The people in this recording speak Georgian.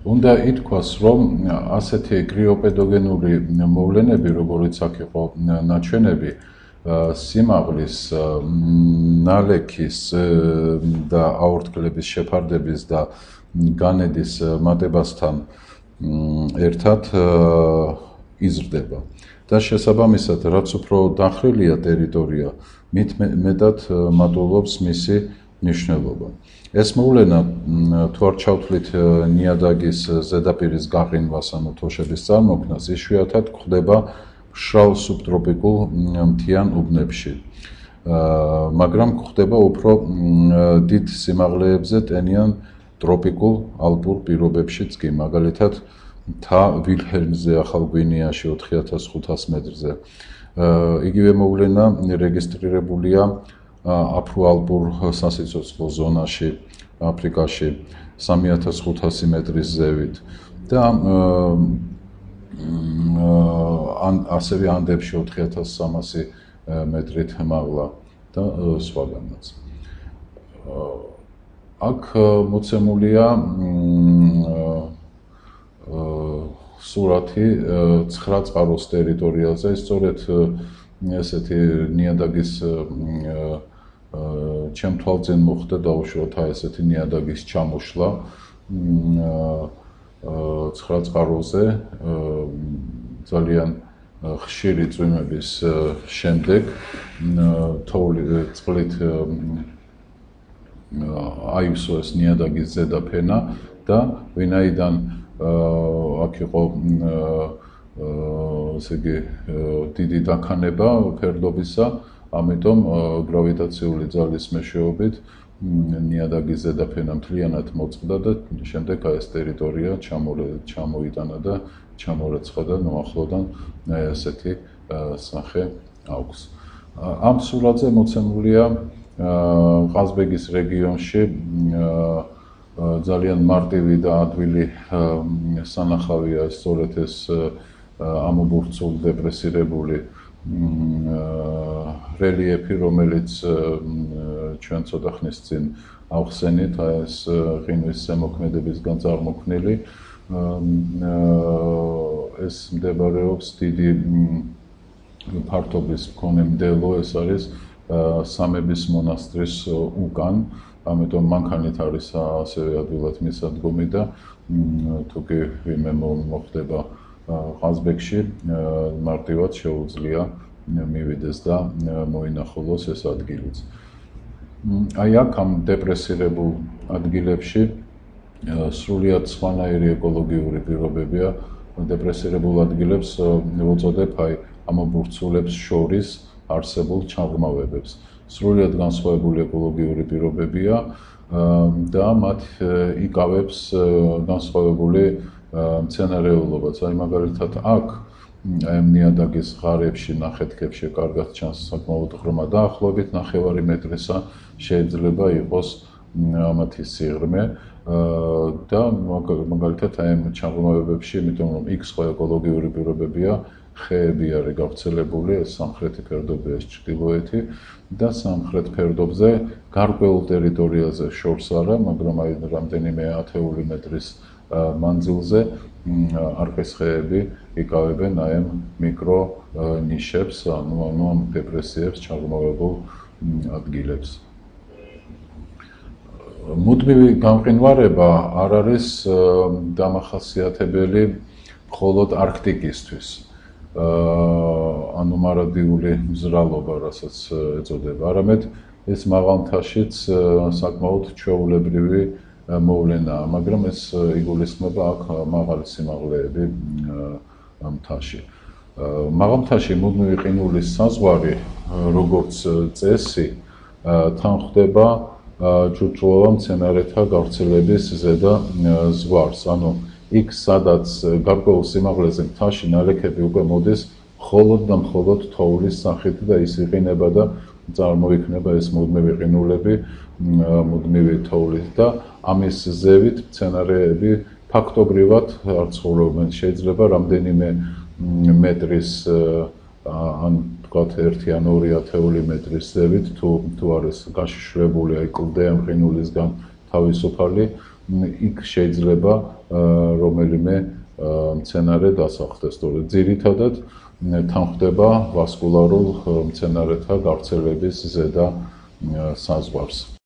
უნდა ითქვას, რომ ასეთი კრიოპედოგენური მოვლენები, როგორც აქ იყო ნაჩვენები, სიმაღლის, ნალექის და აორთკლების შეფარდების და განედის მატებასთან ერთად იზრდება. და შესაბამისად, რაც უფრო დახრილია ტერიტორია, მით მეტად მატულობს მისი მნიშვნელობა. ეს მოვლენა თუ არ ჩავთვლით ნიადაგის ზედაპირის გაყინვას, ანუ თოშების წარმოქმნას, იშვიათად გვხდება მშრალ სუბტროპიკულ მთიან უბნებში. მაგრამ გვხდება უფრო დიდ სიმაღლეებზე ტენიან ტროპიკულ ალპურ პირობებშიც კი, მაგალითად მთა ვილჰელმზე ახალ გვინეაში 4500 მეტრზე. იგივე მოვლენა რეგისტრირებულია აფროალპურ სასიცოცხლო ზონაში, აფრიკაში 3500 მეტრის ზევით და ასევე ანდებში 4300 მეტრით მაღლა და სხვაგანაც. აქ მოცემულია სურათი 9 წყაროს ტერიტორიაზე, სწორედ ესეთი ნიადაგის ჩემ თვალწინ მოხდა დაუშვათ ესეთი ნიადაგის ჩამოშლა 9 წყაროზე ძალიან ხშირი წვიმების შემდეგ წყლით აივსო ეს ნიადაგის ზედაფენა და ვინაიდან აქ იყო ესე იგი დიდი დაქანება ფერდობისა, ამიტომ გრავიტაციული ძალის მეშვეობით ნიადაგის ზედაფენა მთლიანად მოწყდა და შემდეგ ეს ტერიტორია ჩამოიტანა და ჩამორეცხა და ახლოდან ესეთი სახე აქვს. ამ სურათზე მოცემულია ყაზბეგის რეგიონში ძალიან მარტივი და ადვილი სანახავია სწორედ ეს ამობურცულ დეპრესირებული რელიეფი, რომელიც ჩვენ ცოტა ხნის წინ ავხსენით, ეს ყინვის ზემოქმედებისგან წარმოქმნილი. ეს მდებარეობს დიდი ფართობის მქონე მდელო, ეს არის სამების მონასტრის უკან, ამიტომ მანქანით არის ასევე ადვილად მისადგომი და თუ კი ვინმე მოხდება ყაზბეგში, მარტივად შეუძლია მივიდეს და მოინახულოს ეს ადგილიც. აი აქ ამ დეპრესირებულ ადგილებში სრულიად სხვანაირი ეკოლოგიური პირობებია. დეპრესირებულ ადგილებს ვუწოდებ აი ამობურცულებს შორის არსებულ ჩაღრმავებებს. სრულიად განსხვავებული ეკოლოგიური პირობებია და მათ იკავებს განსხვავებული მცენარეულობაც. აი მაგალითად აქ ნიადაგის ღარებში, ნახეთქებში კარგად ჩანს საკმაოდ ღრმა დაახლოებით 9 მეტრისა შეიძლება იყოს ამათი სიღრმე და მაგალითად აი ამ ჩაღრმავებებში, იმიტომ რომ იქ სხვა ეკოლოგიური პირობებია, ხეები არის გავრცელებული, ეს სამხრეთი ფერდობი, ეს ჩრდილოეთი და სამხრეთ ფერდობზე გარკვეულ ტერიტორიაზე შორს არა, მაგრამ აი რამდენიმე 10 მეტრის მანძილზე არყის ხეები იკავებენ აი ამ მიკრო ნიშებს, ანუ ამ დეპრესიებს, ჩაღრმავებულ ადგილებს. მუდმივი გამყინვარება არ არის დამახასიათებელი მხოლოდ არქტიკისთვის. ანუ მარადიული მზრალობა, რასაც ეწოდება, არამედ ეს მაღალ მთაშიც საკმაოდ ჩვეულებრივი მოვლენაა, მაგრამ ეს იგულისხმება აქ მაღალი სიმაღლეები მთაში. მაღალ მთაში მუდმივი ყინულის საზღვარი, როგორც წესი, თან ხვდება ჯუჯულოვან მცენარეთა გავრცელების ზედა ზღვარს, ანუ იქ სადაც გარკვეულ სიმაღლეზე მთაში ნალექები უკვე მოდის მხოლოდ და მხოლოდ თოვლის სახით და ის იყინება და წარმოიქმნება ეს მუდმივი ყინულები, მუდმივი თოვლით და ამის ზევით მცენარეები ფაქტობრივად არ ცხოვრობენ. შეიძლება რამდენიმე მეტრის ან თქვათ 1 ან 2 ათეული მეტრის ზევით თუ არის გაშიშვლებული აი კლდე ამ ყინულისგან თავისუფალი, იქ შეიძლება რომელიმე მცენარე დასახლდეს. ძირითადად თან ხდება ვასკულარულ მცენარეთა გავრცელების ზედა საზღვარს.